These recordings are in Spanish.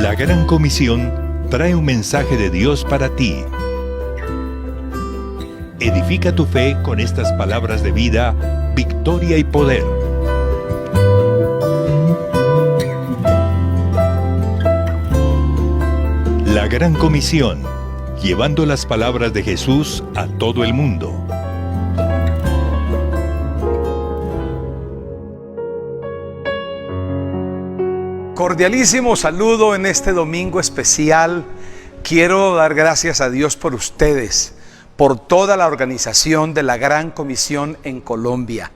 La Gran Comisión trae un mensaje de Dios para ti. Edifica tu fe con estas palabras de vida, victoria y poder. La Gran Comisión, llevando las palabras de Jesús a todo el mundo. Cordialísimo saludo en este domingo especial. Quiero dar gracias a Dios por ustedes, por toda la organización de la Gran Comisión en Colombia.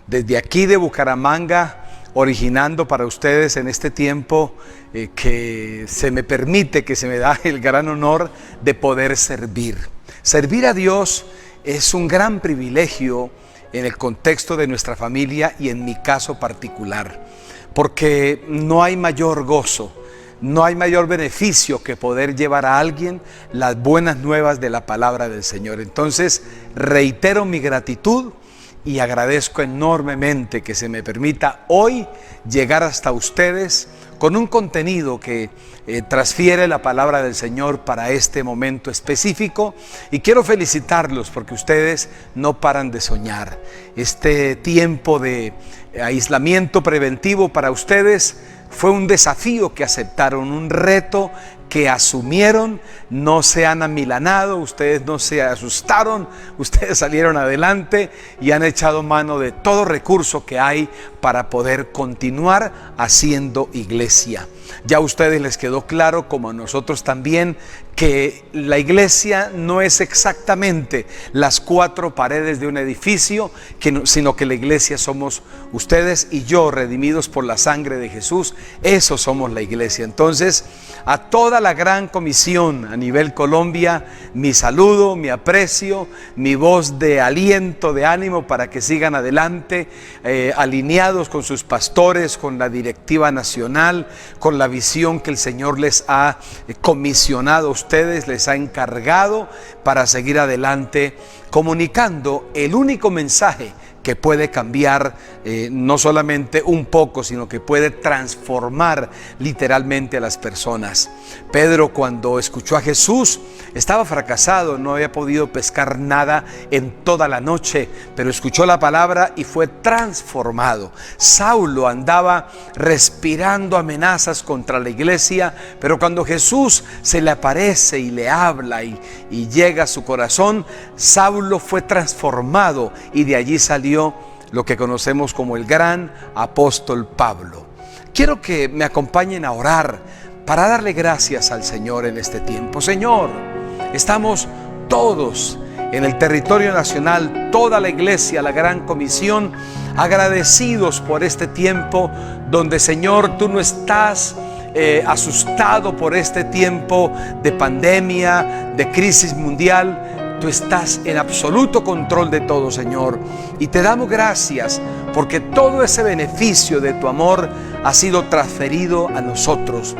Desde aquí de Bucaramanga, originando para ustedes en este tiempo que se me permite, que se me da el gran honor de poder servir. Servir a Dios es un gran privilegio en el contexto de nuestra familia y en mi caso particular, porque no hay mayor gozo, no hay mayor beneficio que poder llevar a alguien las buenas nuevas de la palabra del Señor. Entonces, reitero mi gratitud y agradezco enormemente que se me permita hoy llegar hasta ustedes con un contenido que transfiere la palabra del Señor para este momento específico, y quiero felicitarlos porque ustedes no paran de soñar. Este tiempo de aislamiento preventivo para ustedes fue un desafío que aceptaron, un reto que asumieron, no se han amilanado, ustedes no se asustaron, ustedes salieron adelante y han echado mano de todo recurso que hay para poder continuar haciendo iglesia. Ya a ustedes les quedó claro, como a nosotros también, que la iglesia no es exactamente las cuatro paredes de un edificio, sino que la iglesia somos ustedes y yo, redimidos por la sangre de Jesús. Eso somos la iglesia. Entonces, a toda la Gran Comisión a nivel Colombia, mi saludo, mi aprecio, mi voz de aliento, de ánimo para que sigan adelante, alineados con sus pastores, con la directiva nacional, con la visión que el Señor les ha comisionado a ustedes, les ha encargado para seguir adelante, comunicando el único mensaje que puede cambiar no solamente un poco, sino que puede transformar literalmente a las personas. Pedro, cuando escuchó a Jesús, estaba fracasado, no había podido pescar nada en toda la noche, pero escuchó la palabra y fue transformado. Saulo andaba respirando amenazas contra la iglesia, pero cuando Jesús se le aparece y le habla y llega a su corazón, Saulo fue transformado y de allí salió lo que conocemos como el gran apóstol Pablo. Quiero que me acompañen a orar para darle gracias al Señor en este tiempo. Señor, estamos todos en el territorio nacional, toda la iglesia, la Gran Comisión, agradecidos por este tiempo donde, Señor, tú no estás asustado por este tiempo de pandemia, de crisis mundial. Tú estás en absoluto control de todo, Señor, y te damos gracias porque todo ese beneficio de tu amor ha sido transferido a nosotros.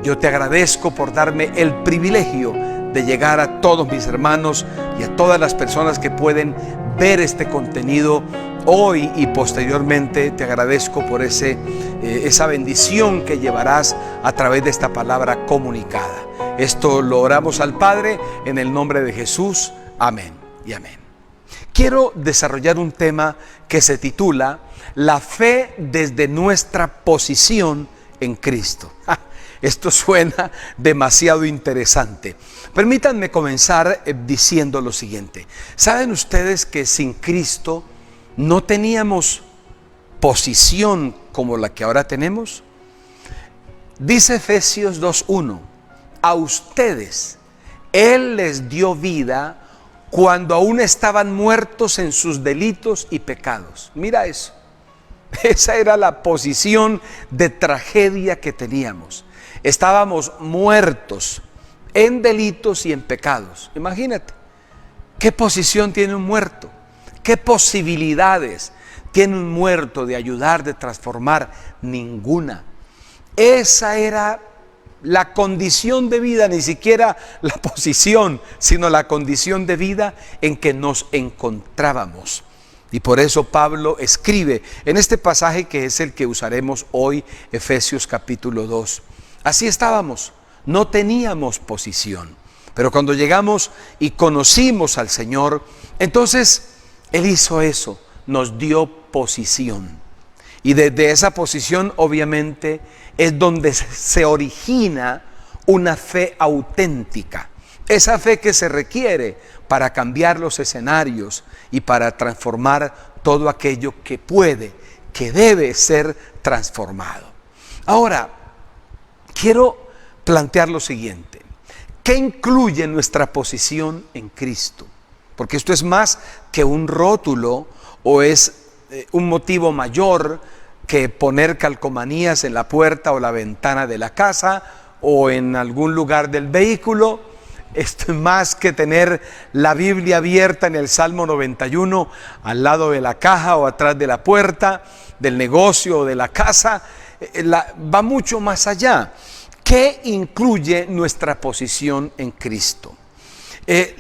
Yo te agradezco por darme el privilegio de llegar a todos mis hermanos y a todas las personas que pueden ver este contenido hoy y posteriormente. Te agradezco por esa bendición que llevarás a través de esta palabra comunicada. Esto lo oramos al Padre en el nombre de Jesús. Amén y amén. Quiero desarrollar un tema que se titula La fe desde nuestra posición en Cristo. Esto suena demasiado interesante. Permítanme comenzar diciendo lo siguiente. ¿Saben ustedes que sin Cristo no teníamos posición como la que ahora tenemos? Dice Efesios 2:1, a ustedes Él les dio vida cuando aún estaban muertos en sus delitos y pecados. Mira eso. Esa era la posición de tragedia que teníamos. Estábamos muertos en delitos y en pecados. Imagínate, ¿qué posición tiene un muerto? ¿Qué posibilidades tiene un muerto de ayudar, de transformar? Ninguna. Esa era la condición de vida, ni siquiera la posición, sino la condición de vida en que nos encontrábamos. Y por eso Pablo escribe en este pasaje que es el que usaremos hoy, Efesios capítulo 2. Así estábamos, no teníamos posición. Pero cuando llegamos y conocimos al Señor, entonces Él hizo eso, nos dio posición. Y desde esa posición, obviamente, es donde se origina una fe auténtica. Esa fe que se requiere para cambiar los escenarios y para transformar todo aquello que puede, que debe ser transformado. Ahora, quiero plantear lo siguiente. ¿Qué incluye nuestra posición en Cristo? Porque esto es más que un rótulo o es un motivo mayor que poner calcomanías en la puerta o la ventana de la casa o en algún lugar del vehículo. Esto es más que tener la Biblia abierta en el Salmo 91 al lado de la caja o atrás de la puerta del negocio o de la casa. Va mucho más allá. ¿Qué incluye nuestra posición en Cristo?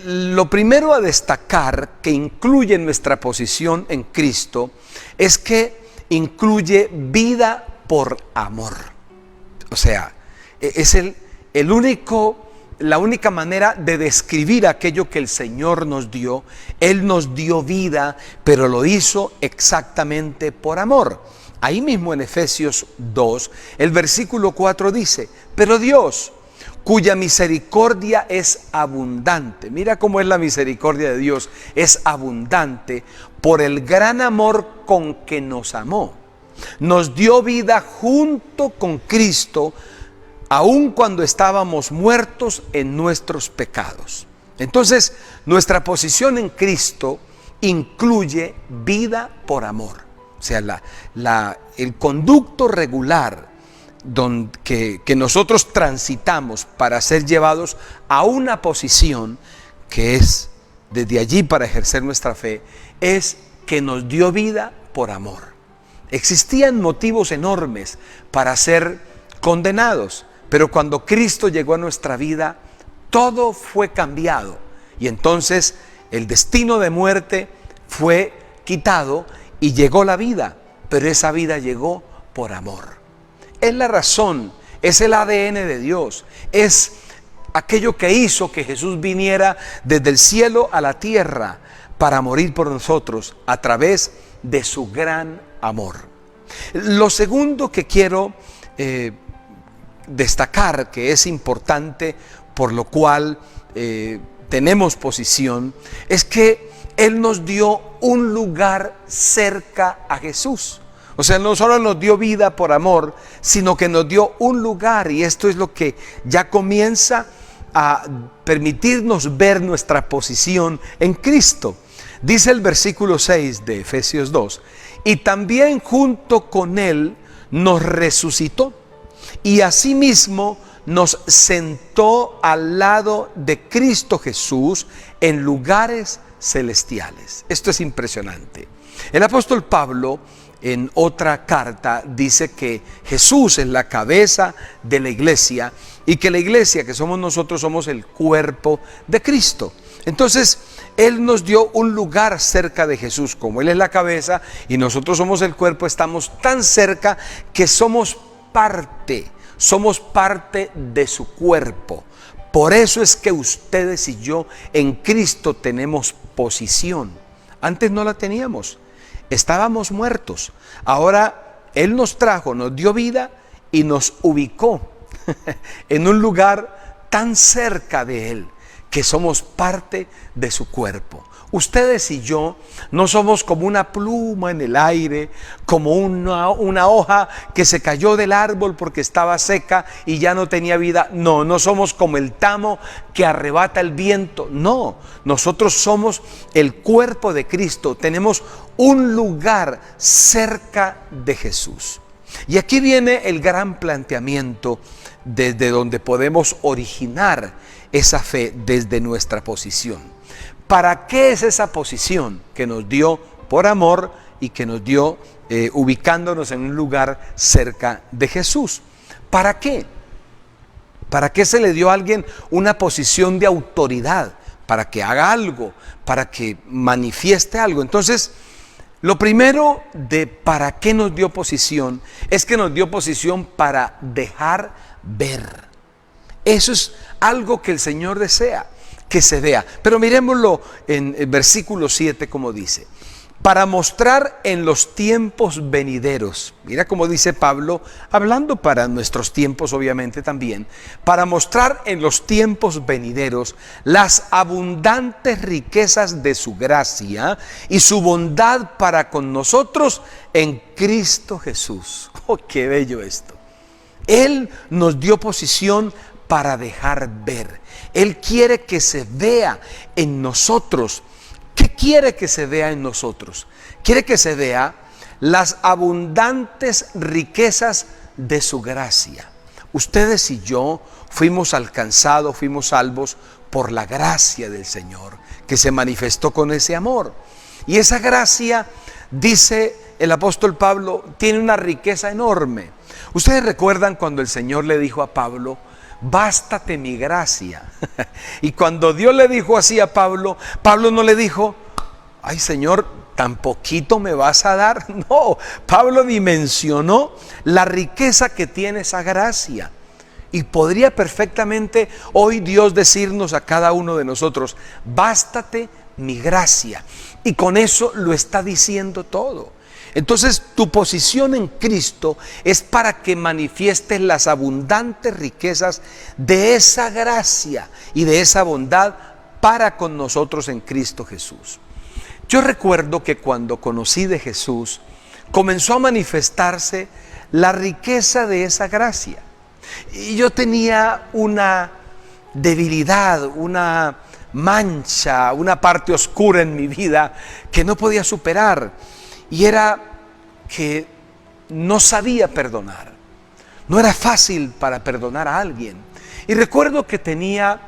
Lo primero a destacar que incluye nuestra posición en Cristo es que incluye vida por amor. O sea, es la única manera de describir aquello que el Señor nos dio. Él nos dio vida, pero lo hizo exactamente por amor. Ahí mismo en Efesios 2, el versículo 4 dice: pero Dios, cuya misericordia es abundante, mira cómo es la misericordia de Dios, es abundante, por el gran amor con que nos amó, nos dio vida junto con Cristo, aun cuando estábamos muertos en nuestros pecados. Entonces, nuestra posición en Cristo incluye vida por amor. O sea, el conducto regular que nosotros transitamos para ser llevados a una posición que es desde allí para ejercer nuestra fe, es que nos dio vida por amor. Existían motivos enormes para ser condenados, pero cuando Cristo llegó a nuestra vida, todo fue cambiado y entonces el destino de muerte fue quitado y llegó la vida, pero esa vida llegó por amor. Es la razón, es el ADN de Dios, es aquello que hizo que Jesús viniera desde el cielo a la tierra para morir por nosotros a través de su gran amor. Lo segundo que quiero destacar, que es importante, por lo cual tenemos posición, es que Él nos dio un lugar cerca a Jesús. O sea, no solo nos dio vida por amor, sino que nos dio un lugar, y esto es lo que ya comienza a permitirnos ver nuestra posición en Cristo. Dice el versículo 6 de Efesios 2, y también junto con Él nos resucitó, y asimismo nos sentó al lado de Cristo Jesús en lugares celestiales. Esto es impresionante. El apóstol Pablo en otra carta dice que Jesús es la cabeza de la iglesia y que la iglesia, que somos nosotros, somos el cuerpo de Cristo. Entonces, Él nos dio un lugar cerca de Jesús. Como Él es la cabeza y nosotros somos el cuerpo, estamos tan cerca que somos parte de su cuerpo. Por eso es que ustedes y yo en Cristo tenemos posición. Antes no la teníamos. Estábamos muertos. Ahora Él nos trajo, nos dio vida y nos ubicó en un lugar tan cerca de Él que somos parte de su cuerpo. Ustedes y yo no somos como una pluma en el aire, como una hoja que se cayó del árbol porque estaba seca y ya no tenía vida. No somos como el tamo que arrebata el viento. No, nosotros somos el cuerpo de Cristo. Tenemos un lugar cerca de Jesús. Y aquí viene el gran planteamiento desde donde podemos originar esa fe desde nuestra posición. ¿Para qué es esa posición que nos dio por amor y que nos dio ubicándonos en un lugar cerca de Jesús? ¿Para qué? ¿Para qué se le dio a alguien una posición de autoridad? Para que haga algo, para que manifieste algo. Entonces, Lo primero de para qué nos dio posición es que nos dio posición para dejar ver. Eso es algo que el Señor desea, que se vea. Pero miremoslo en el versículo 7 como dice: para mostrar en los tiempos venideros. Mira cómo dice Pablo, hablando para nuestros tiempos obviamente también, para mostrar en los tiempos venideros las abundantes riquezas de su gracia y su bondad para con nosotros en Cristo Jesús. ¡Oh, qué bello esto! Él nos dio posición para dejar ver. Él quiere que se vea en nosotros. ¿Qué quiere que se vea en nosotros? Quiere que se vea las abundantes riquezas de su gracia. Ustedes y yo fuimos alcanzados, fuimos salvos por la gracia del Señor, que se manifestó con ese amor. Y esa gracia, dice el apóstol Pablo, tiene una riqueza enorme. Ustedes recuerdan cuando el Señor le dijo a Pablo: bástate mi gracia. Y cuando Dios le dijo así a Pablo, Pablo no le dijo: ay Señor, ¿tan poquito me vas a dar? No, Pablo dimensionó la riqueza que tiene esa gracia. Y podría perfectamente hoy Dios decirnos a cada uno de nosotros: bástate mi gracia. Y con eso lo está diciendo todo. Entonces tu posición en Cristo es para que manifiestes las abundantes riquezas de esa gracia y de esa bondad para con nosotros en Cristo Jesús. Yo recuerdo que cuando conocí de Jesús, comenzó a manifestarse la riqueza de esa gracia. Y yo tenía una debilidad, una mancha, una parte oscura en mi vida que no podía superar. Y era que no sabía perdonar. No era fácil para perdonar a alguien. Y recuerdo que tenía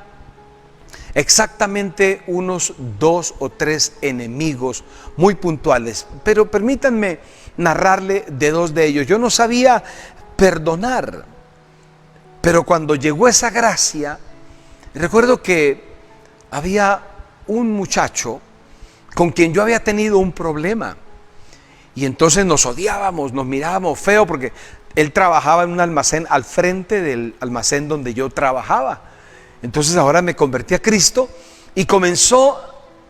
exactamente unos 2 o 3 enemigos muy puntuales. Pero permítanme narrarle de 2 de ellos. Yo no sabía perdonar. Pero cuando llegó esa gracia, recuerdo que había un muchacho con quien yo había tenido un problema. Y entonces nos odiábamos, nos mirábamos feo porque él trabajaba en un almacén al frente del almacén donde yo trabajaba. Entonces ahora me convertí a Cristo y comenzó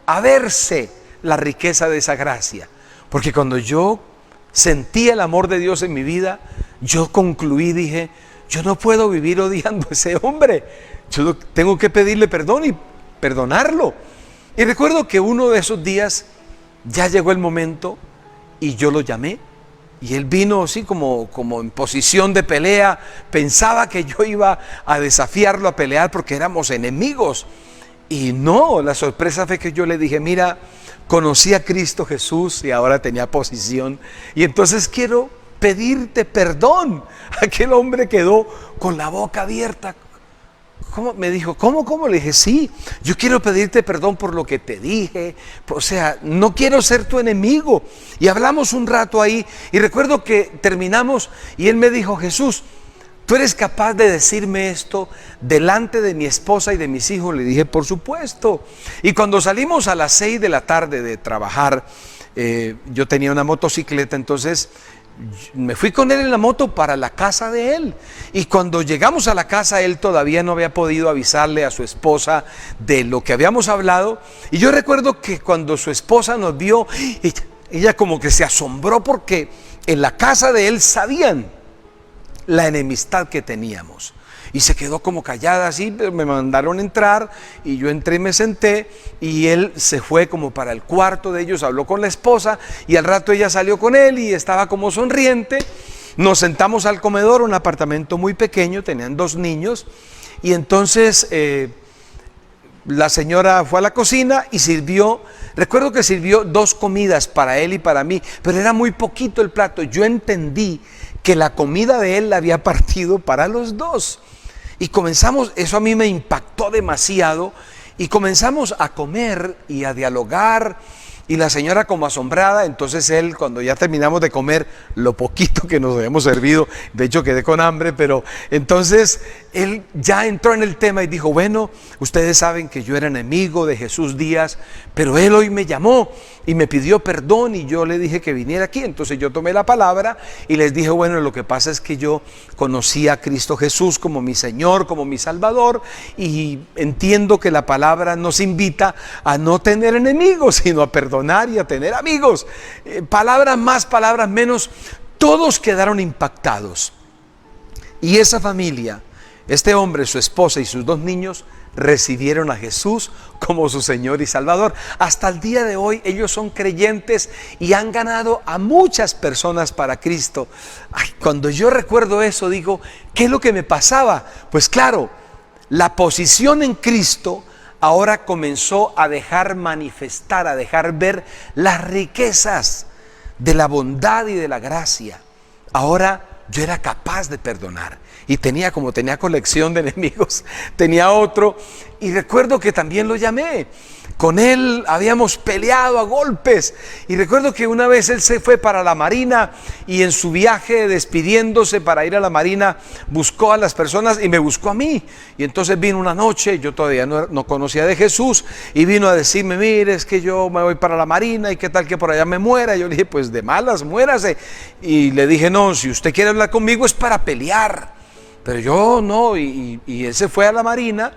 a verse la riqueza de esa gracia. Porque cuando yo sentí el amor de Dios en mi vida, yo concluí, dije: yo no puedo vivir odiando a ese hombre. Yo tengo que pedirle perdón y perdonarlo. Y recuerdo que uno de esos días ya llegó el momento y yo lo llamé. Y él vino así como en posición de pelea. Pensaba que yo iba a desafiarlo a pelear porque éramos enemigos. Y no, la sorpresa fue que yo le dije: mira, conocí a Cristo Jesús y ahora tenía posición. Y entonces quiero pedirte perdón. Aquel hombre quedó con la boca abierta. ¿Cómo? Me dijo: ¿cómo? Le dije: sí, yo quiero pedirte perdón por lo que te dije. O sea, no quiero ser tu enemigo. Y hablamos un rato ahí. Y recuerdo que terminamos y él me dijo: Jesús, ¿tú eres capaz de decirme esto delante de mi esposa y de mis hijos? Le dije: por supuesto. Y cuando salimos a las 6 de la tarde de trabajar, yo tenía una motocicleta, entonces me fui con él en la moto para la casa de él. Y cuando llegamos a la casa, él todavía no había podido avisarle a su esposa de lo que habíamos hablado. Y yo recuerdo que cuando su esposa nos vio, ella como que se asombró porque en la casa de él sabían la enemistad que teníamos. Y se quedó como callada así, pero me mandaron entrar y yo entré y me senté y él se fue como para el cuarto de ellos, habló con la esposa y al rato ella salió con él y estaba como sonriente. Nos sentamos al comedor, un apartamento muy pequeño, tenían 2 niños y entonces la señora fue a la cocina y sirvió, recuerdo que sirvió 2 comidas para él y para mí, pero era muy poquito el plato. Yo entendí que la comida de él la había partido para los 2. Y comenzamos, eso a mí me impactó demasiado, y comenzamos a comer y a dialogar Y la señora como asombrada. Entonces él, cuando ya terminamos de comer lo poquito que nos habíamos servido, de hecho quedé con hambre, pero entonces él ya entró en el tema y dijo: bueno, ustedes saben que yo era enemigo de Jesús Díaz, pero él hoy me llamó y me pidió perdón y yo le dije que viniera aquí. Entonces yo tomé la palabra y les dije: bueno, lo que pasa es que yo conocí a Cristo Jesús como mi Señor, como mi Salvador, y entiendo que la palabra nos invita a no tener enemigos, sino a perdonar y a tener amigos. Palabras más, palabras menos, todos quedaron impactados. Y esa familia, este hombre, su esposa y sus 2 niños, recibieron a Jesús como su Señor y Salvador. Hasta el día de hoy ellos son creyentes y han ganado a muchas personas para Cristo. Ay, cuando yo recuerdo eso, digo: ¿qué es lo que me pasaba? Pues claro, la posición en Cristo ahora comenzó a dejar manifestar, a dejar ver las riquezas de la bondad y de la gracia. Ahora yo era capaz de perdonar. Y tenía colección de enemigos, tenía otro. Y recuerdo que también lo llamé. Con él habíamos peleado a golpes. Y recuerdo que una vez él se fue para la marina y en su viaje despidiéndose para ir a la marina buscó a las personas y me buscó a mí. Y entonces vino una noche, yo todavía no conocía de Jesús, y vino a decirme: mire, es que yo me voy para la marina y qué tal que por allá me muera. Y yo le dije: pues de malas, muérase. Y le dije: no, si usted quiere hablar conmigo es para pelear. Pero yo no. Y él se fue a la marina.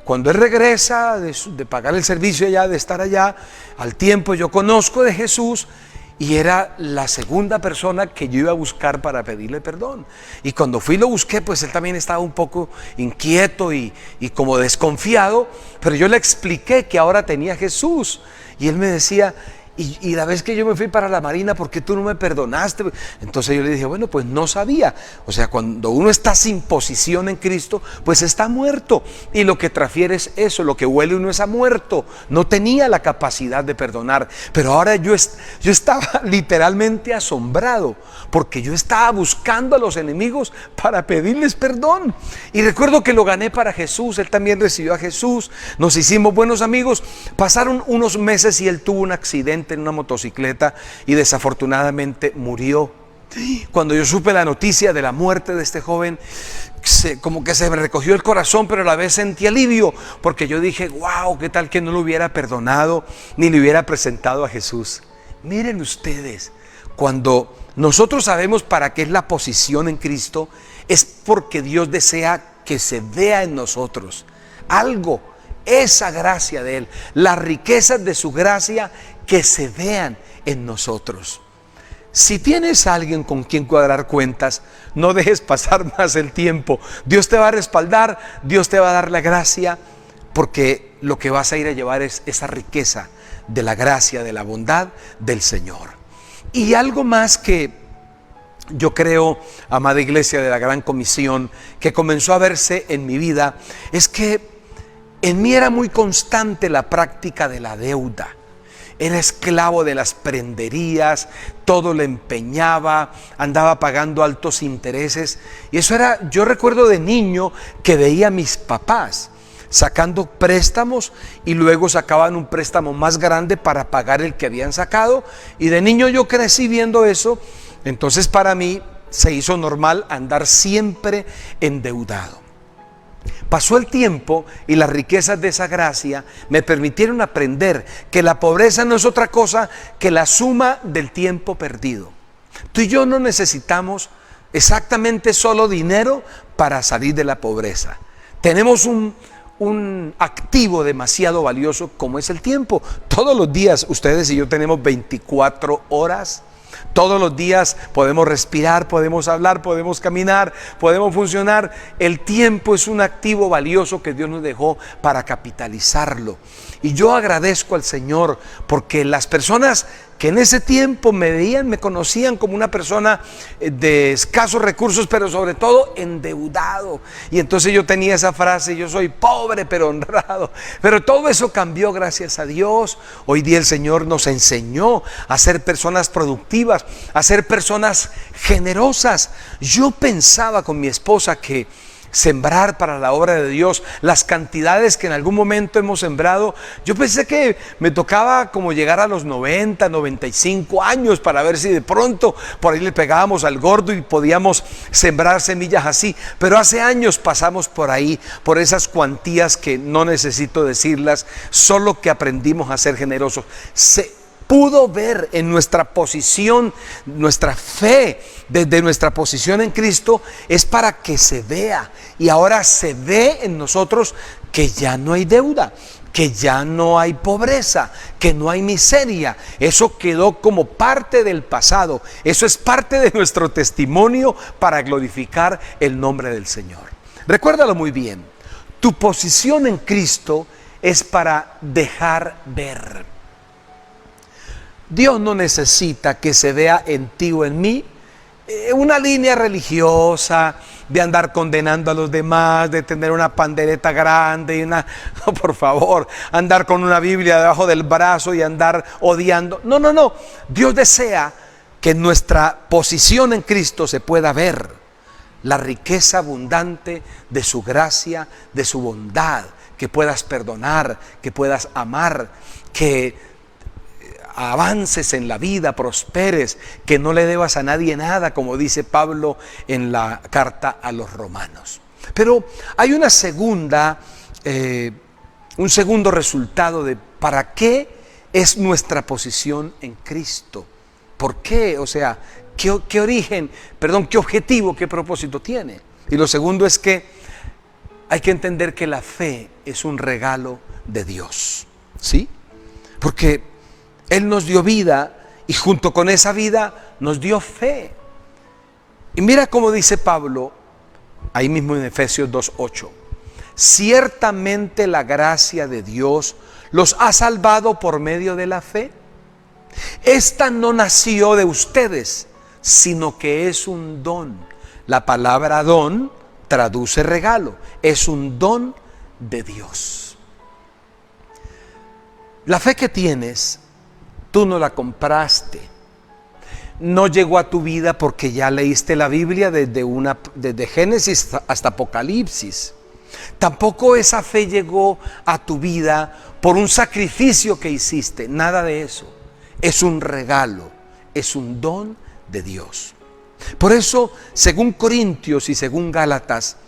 Cuando él regresa de pagar el servicio allá, de estar allá, al tiempo yo conozco de Jesús y era la segunda persona que yo iba a buscar para pedirle perdón. Y cuando fui y lo busqué, pues él también estaba un poco inquieto y como desconfiado, pero yo le expliqué que ahora tenía Jesús. Y él me decía: y la vez que yo me fui para la marina, ¿por qué tú no me perdonaste? Entonces yo le dije: bueno, pues no sabía. O sea, cuando uno está sin posición en Cristo, pues está muerto. Y lo que transfiere es eso, lo que huele uno es a muerto. No tenía la capacidad de perdonar. Pero ahora yo estaba literalmente asombrado, porque yo estaba buscando a los enemigos para pedirles perdón. Y recuerdo que lo gané para Jesús. Él también recibió a Jesús. Nos hicimos buenos amigos. Pasaron unos meses y él tuvo un accidente en una motocicleta y desafortunadamente murió. Cuando yo supe la noticia de la muerte de este joven, como que se me recogió el corazón, pero a la vez sentí alivio, porque yo dije: wow, qué tal que no lo hubiera perdonado ni le hubiera presentado a Jesús. Miren ustedes, cuando nosotros sabemos para qué es la posición en Cristo, es porque Dios desea que se vea en nosotros algo, esa gracia de Él, las riquezas de su gracia que se vean en nosotros. Si tienes a alguien con quien cuadrar cuentas, no dejes pasar más el tiempo. Dios te va a respaldar, Dios te va a dar la gracia, porque lo que vas a ir a llevar es esa riqueza de la gracia, de la bondad del Señor. Y algo más que yo creo, amada iglesia de la Gran Comisión, que comenzó a verse en mi vida, es que en mí era muy constante la práctica de la deuda. Era esclavo de las prenderías, todo le empeñaba, andaba pagando altos intereses. Y eso era, yo recuerdo de niño que veía a mis papás sacando préstamos y luego sacaban un préstamo más grande para pagar el que habían sacado. Y de niño yo crecí viendo eso. Entonces para mí se hizo normal andar siempre endeudado. Pasó el tiempo y las riquezas de esa gracia me permitieron aprender que la pobreza no es otra cosa que la suma del tiempo perdido. Tú y yo no necesitamos exactamente solo dinero para salir de la pobreza. Tenemos un activo demasiado valioso como es el tiempo. Todos los días ustedes y yo tenemos 24 horas. Todos los días podemos respirar, podemos hablar, podemos caminar, podemos funcionar. El tiempo es un activo valioso que Dios nos dejó para capitalizarlo. Y yo agradezco al Señor porque las personas que en ese tiempo me veían, me conocían como una persona de escasos recursos, pero sobre todo endeudado. Y entonces yo tenía esa frase: yo soy pobre pero honrado. Pero todo eso cambió, gracias a Dios. Hoy día el Señor nos enseñó a ser personas productivas, a ser personas generosas. Yo pensaba con mi esposa que sembrar para la obra de Dios, las cantidades que en algún momento hemos sembrado. Yo pensé que me tocaba como llegar a los 90, 95 años para ver si de pronto por ahí le pegábamos al gordo y podíamos sembrar semillas así. Pero hace años pasamos por ahí, por esas cuantías que no necesito decirlas, solo que aprendimos a ser generosos. Se pudo ver en nuestra posición, nuestra fe, desde nuestra posición en Cristo, es para que se vea. Y ahora se ve en nosotros que ya no hay deuda, que ya no hay pobreza, que no hay miseria. Eso quedó como parte del pasado. Eso es parte de nuestro testimonio para glorificar el nombre del Señor. Recuérdalo muy bien. Tu posición en Cristo es para dejar ver. Dios no necesita que se vea en ti o en mí una línea religiosa de andar condenando a los demás, de tener una pandereta grande y no, por favor, andar con una Biblia debajo del brazo y andar odiando. No. Dios desea que nuestra posición en Cristo se pueda ver, la riqueza abundante de su gracia, de su bondad, que puedas perdonar, que puedas amar, que avances en la vida, prosperes, que no le debas a nadie nada, como dice Pablo en la carta a los Romanos. Pero hay una un segundo resultado de para qué es nuestra posición en Cristo. ¿Por qué? O sea, ¿qué origen, qué objetivo, qué propósito tiene? Y lo segundo es que hay que entender que la fe es un regalo de Dios, ¿sí? Porque Él nos dio vida y junto con esa vida nos dio fe. Y mira cómo dice Pablo, ahí mismo en Efesios 2:8. Ciertamente la gracia de Dios los ha salvado por medio de la fe. Esta no nació de ustedes, sino que es un don. La palabra don traduce regalo. Es un don de Dios. La fe que tienes, tú no la compraste. No llegó a tu vida porque ya leíste la Biblia desde Génesis hasta Apocalipsis. Tampoco esa fe llegó a tu vida por un sacrificio que hiciste. Nada de eso. Es un regalo, es un don de Dios. Por eso, según Corintios y según Gálatas,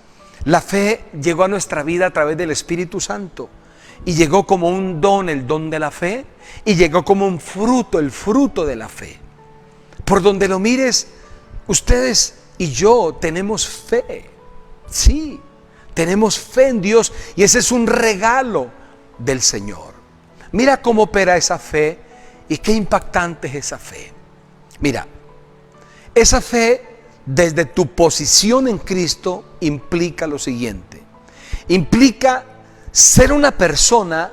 la fe llegó a nuestra vida a través del Espíritu Santo. Y llegó como un don, el don de la fe, y llegó como un fruto, el fruto de la fe. Por donde lo mires, ustedes y yo tenemos fe. Sí, tenemos fe en Dios y ese es un regalo del Señor. Mira cómo opera esa fe y qué impactante es esa fe. Mira, esa fe desde tu posición en Cristo implica lo siguiente. Implica ser una persona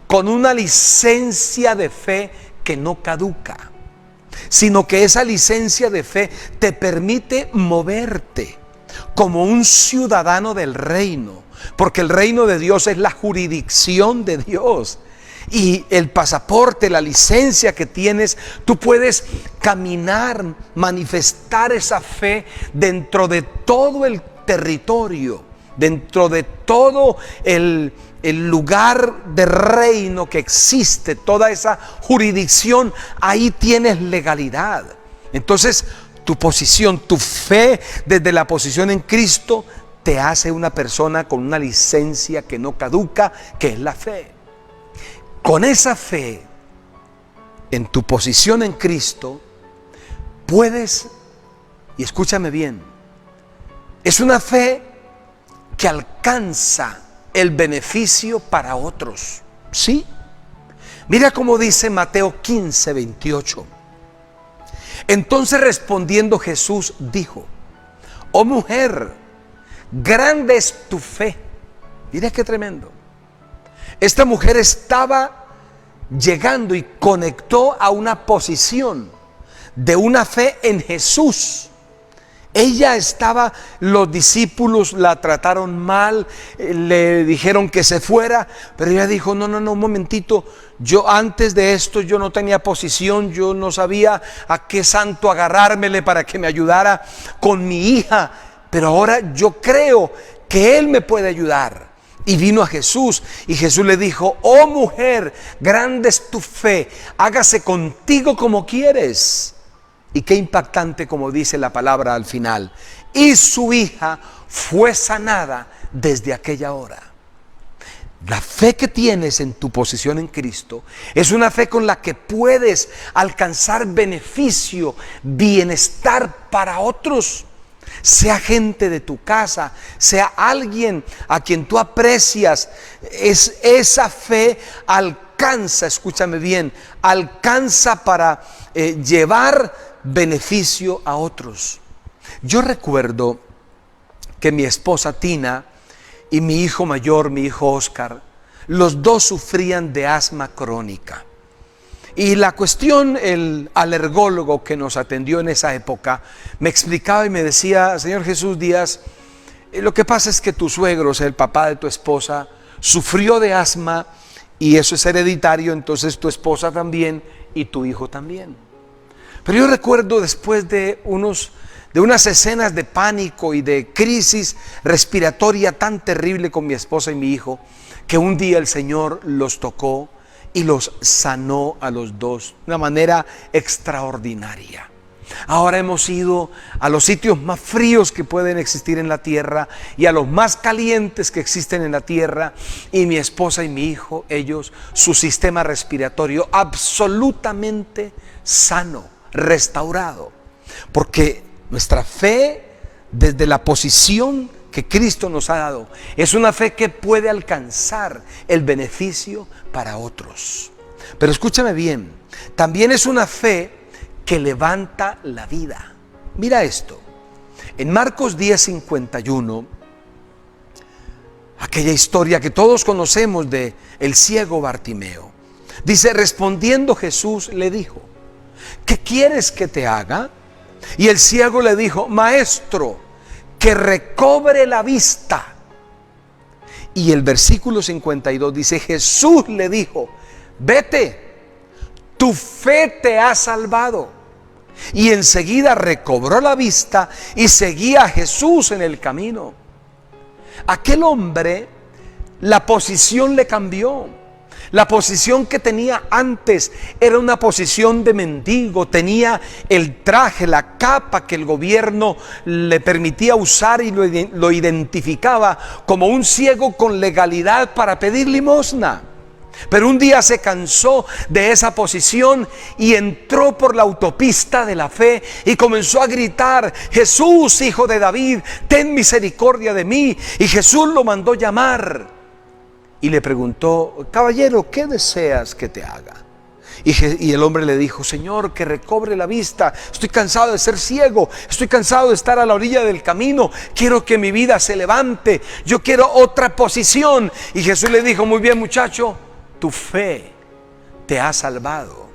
con una licencia de fe que no caduca, sino que esa licencia de fe te permite moverte como un ciudadano del reino, porque el reino de Dios es la jurisdicción de Dios. Y el pasaporte, la licencia que tienes, tú puedes caminar, manifestar esa fe dentro de todo el territorio, dentro de todo el lugar de reino que existe, toda esa jurisdicción, ahí tienes legalidad. Entonces, tu posición, tu fe desde la posición en Cristo te hace una persona con una licencia que no caduca, que es la fe. Con esa fe, en tu posición en Cristo, puedes, y escúchame bien, es una fe que alcanza el beneficio para otros. ¿Sí? Mira cómo dice Mateo 15:28. Entonces respondiendo Jesús dijo: oh mujer, grande es tu fe. Mira qué tremendo. Esta mujer estaba llegando y conectó a una posición de una fe en Jesús. Ella estaba, los discípulos la trataron mal, le dijeron que se fuera, pero ella dijo: no, un momentito, yo antes de esto yo no tenía posición, yo no sabía a qué santo agarrármele para que me ayudara con mi hija, pero ahora yo creo que Él me puede ayudar. Y vino a Jesús, y Jesús le dijo: oh mujer, grande es tu fe, hágase contigo como quieres. Y qué impactante, como dice la palabra al final: y su hija fue sanada desde aquella hora. La fe que tienes en tu posición en Cristo es una fe con la que puedes alcanzar beneficio, bienestar para otros. Sea gente de tu casa, sea alguien a quien tú aprecias, esa fe alcanza, escúchame bien, alcanza para llevar beneficio a otros. Yo recuerdo que mi esposa Tina y mi hijo mayor, mi hijo Oscar, los dos sufrían de asma crónica. Y la cuestión, el alergólogo que nos atendió en esa época me explicaba y me decía: señor Jesús Díaz, lo que pasa es que tu suegro, o sea, el papá de tu esposa, sufrió de asma y eso es hereditario, entonces tu esposa también y tu hijo también. Pero yo recuerdo, después de unas escenas de pánico y de crisis respiratoria tan terrible con mi esposa y mi hijo, que un día el Señor los tocó y los sanó a los dos de una manera extraordinaria. Ahora hemos ido a los sitios más fríos que pueden existir en la tierra y a los más calientes que existen en la tierra, y mi esposa y mi hijo, ellos, su sistema respiratorio absolutamente sano, restaurado, porque nuestra fe, desde la posición que Cristo nos ha dado, es una fe que puede alcanzar el beneficio para otros. Pero escúchame bien, también es una fe que levanta la vida. Mira esto, en Marcos 10:51, aquella historia que todos conocemos de el ciego Bartimeo, dice: respondiendo Jesús le dijo: ¿qué quieres que te haga? Y el ciego le dijo: maestro, que recobre la vista. Y el versículo 52 dice: Jesús le dijo: vete, tu fe te ha salvado. Y enseguida recobró la vista y seguía a Jesús en el camino. Aquel hombre, la posición le cambió. La posición que tenía antes era una posición de mendigo. Tenía el traje, la capa que el gobierno le permitía usar y lo identificaba como un ciego con legalidad para pedir limosna. Pero un día se cansó de esa posición y entró por la autopista de la fe y comenzó a gritar: Jesús, hijo de David, ten misericordia de mí. Y Jesús lo mandó llamar y le preguntó: caballero, ¿qué deseas que te haga? Y el hombre le dijo: Señor, que recobre la vista. Estoy cansado de ser ciego, estoy cansado de estar a la orilla del camino. Quiero que mi vida se levante, yo quiero otra posición. Y Jesús le dijo: muy bien, muchacho, tu fe te ha salvado.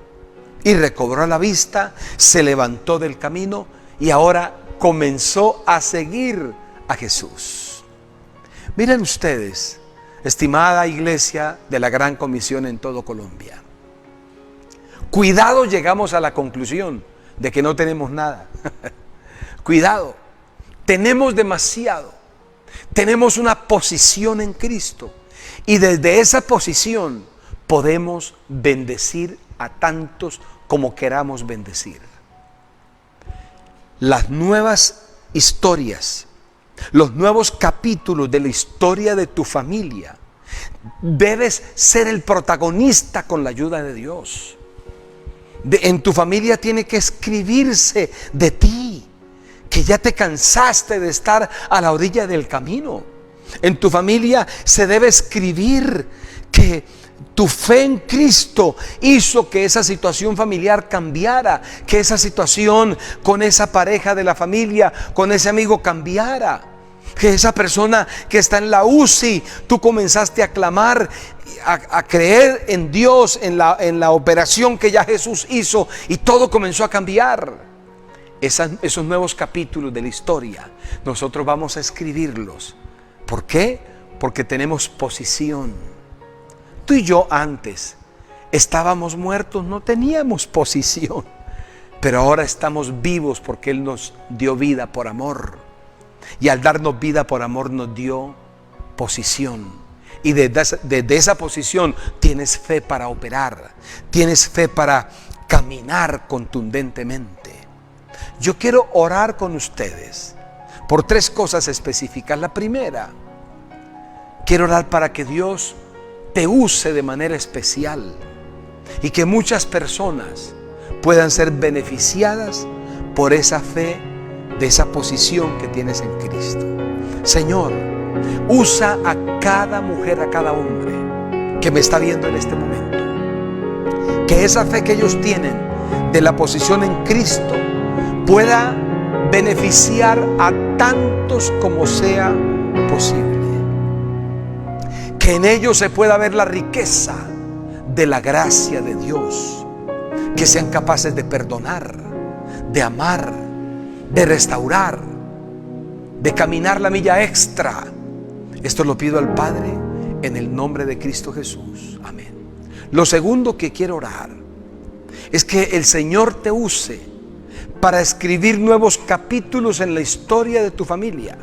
Y recobró la vista, se levantó del camino y ahora comenzó a seguir a Jesús. Miren ustedes, estimada iglesia de la Gran Comisión en todo Colombia, cuidado, llegamos a la conclusión de que no tenemos nada. Cuidado, tenemos demasiado. Tenemos una posición en Cristo y desde esa posición podemos bendecir a tantos como queramos bendecir. Las nuevas historias, los nuevos capítulos de la historia de tu familia, debes ser el protagonista con la ayuda de Dios. En tu familia tiene que escribirse de ti, que ya te cansaste de estar a la orilla del camino. En tu familia se debe escribir que tu fe en Cristo hizo que esa situación familiar cambiara, que esa situación con esa pareja de la familia, con ese amigo cambiara, que esa persona que está en la UCI, tú comenzaste a clamar, a creer en Dios, en la operación que ya Jesús hizo, y todo comenzó a cambiar. Esos nuevos capítulos de la historia nosotros vamos a escribirlos. ¿Por qué? Porque tenemos posición. Tú y yo antes estábamos muertos, no teníamos posición, pero ahora estamos vivos porque Él nos dio vida por amor. Y al darnos vida por amor nos dio posición. Y desde esa posición tienes fe para operar. Tienes fe para caminar contundentemente. Yo quiero orar con ustedes por 3 cosas específicas. La primera, quiero orar para que Dios te use de manera especial y que muchas personas puedan ser beneficiadas por esa fe, de esa posición que tienes en Cristo. Señor, usa a cada mujer, a cada hombre que me está viendo en este momento. Que esa fe que ellos tienen de la posición en Cristo pueda beneficiar a tantos como sea posible. Que en ellos se pueda ver la riqueza de la gracia de Dios. Que sean capaces de perdonar, de amar, de restaurar, de caminar la milla extra. Esto lo pido al Padre en el nombre de Cristo Jesús. Amén. Lo segundo que quiero orar es que el Señor te use para escribir nuevos capítulos en la historia de tu familia.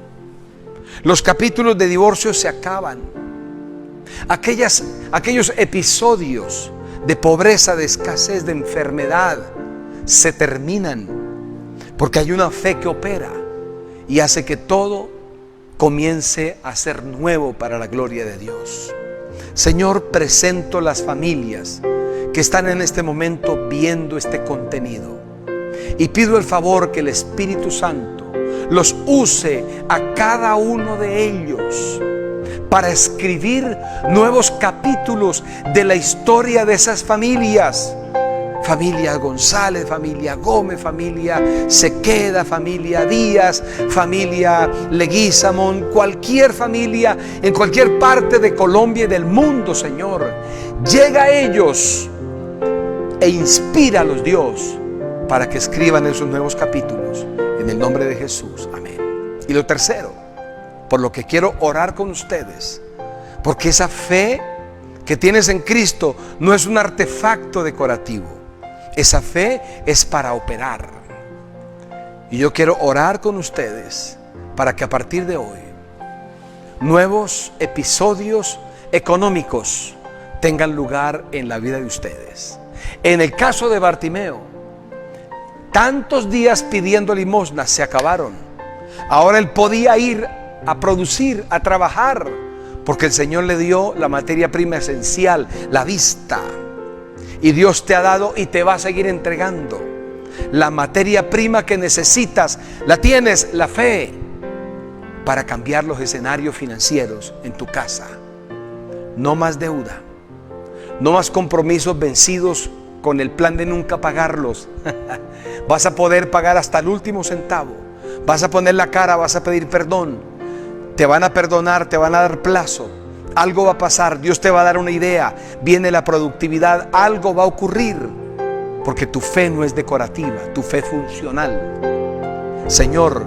Los capítulos de divorcio se acaban. Aquellos episodios de pobreza, de escasez, de enfermedad se terminan, porque hay una fe que opera y hace que todo comience a ser nuevo para la gloria de Dios. Señor, presento las familias que están en este momento viendo este contenido y pido el favor que el Espíritu Santo los use a cada uno de ellos para escribir nuevos capítulos de la historia de esas familias. Familia González, familia Gómez, familia Sequeda, familia Díaz, familia Leguizamón, cualquier familia en cualquier parte de Colombia y del mundo, Señor. Llega a ellos e inspíralos, Dios, para que escriban esos nuevos capítulos en el nombre de Jesús. Amén. Y lo tercero, por lo que quiero orar con ustedes, porque esa fe que tienes en Cristo no es un artefacto decorativo. Esa fe es para operar. Y yo quiero orar con ustedes para que a partir de hoy nuevos episodios económicos tengan lugar en la vida de ustedes. En el caso de Bartimeo, tantos días pidiendo limosna se acabaron. Ahora él podía ir a producir, a trabajar, porque el Señor le dio la materia prima esencial, la vista. Y Dios te ha dado y te va a seguir entregando la materia prima que necesitas. La tienes, la fe, para cambiar los escenarios financieros en tu casa. No más deuda, no más compromisos vencidos con el plan de nunca pagarlos. Vas a poder pagar hasta el último centavo. Vas a poner la cara, vas a pedir perdón. Te van a perdonar, te van a dar plazo. Algo va a pasar, Dios te va a dar una idea, viene la productividad, algo va a ocurrir, porque tu fe no es decorativa, tu fe es funcional. Señor,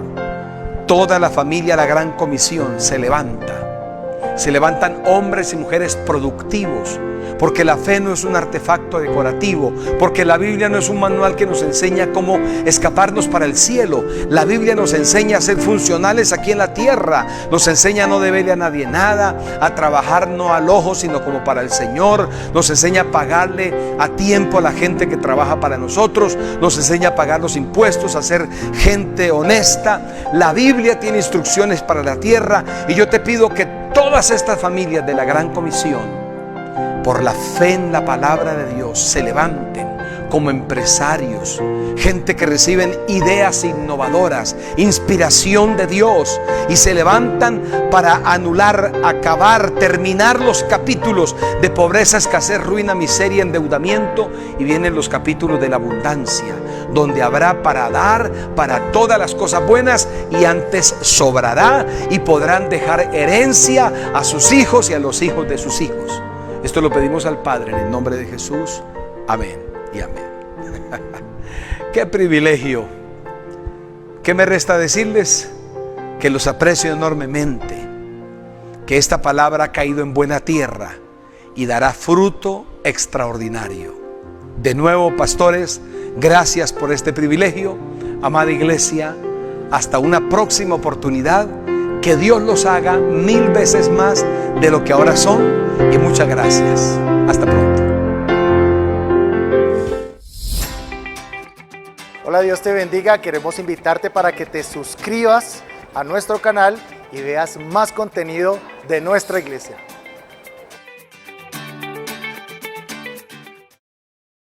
toda la familia, la gran comisión se levantan hombres y mujeres productivos, porque la fe no es un artefacto decorativo, porque la Biblia no es un manual que nos enseña cómo escaparnos para el cielo. La Biblia nos enseña a ser funcionales aquí en la tierra, nos enseña a no deberle a nadie nada, a trabajar no al ojo sino como para el Señor, nos enseña a pagarle a tiempo a la gente que trabaja para nosotros, nos enseña a pagar los impuestos, a ser gente honesta. La Biblia tiene instrucciones para la tierra y yo te pido que todas estas familias de la gran comisión, por la fe en la palabra de Dios, se levanten como empresarios, gente que reciben ideas innovadoras, inspiración de Dios, y se levantan para anular, acabar, terminar los capítulos de pobreza, escasez, ruina, miseria, endeudamiento, y vienen los capítulos de la abundancia, donde habrá para dar para todas las cosas buenas, y antes sobrará y podrán dejar herencia a sus hijos y a los hijos de sus hijos. Esto lo pedimos al Padre en el nombre de Jesús. Amén y amén. ¡Qué privilegio! ¿Qué me resta decirles? Que los aprecio enormemente, que esta palabra ha caído en buena tierra y dará fruto extraordinario. De nuevo, pastores, gracias por este privilegio. Amada iglesia, Hasta una próxima oportunidad. Que Dios los haga 1000 veces más de lo que ahora son. Y muchas gracias. Hasta pronto. Hola, Dios te bendiga. Queremos invitarte para que te suscribas a nuestro canal y veas más contenido de nuestra iglesia.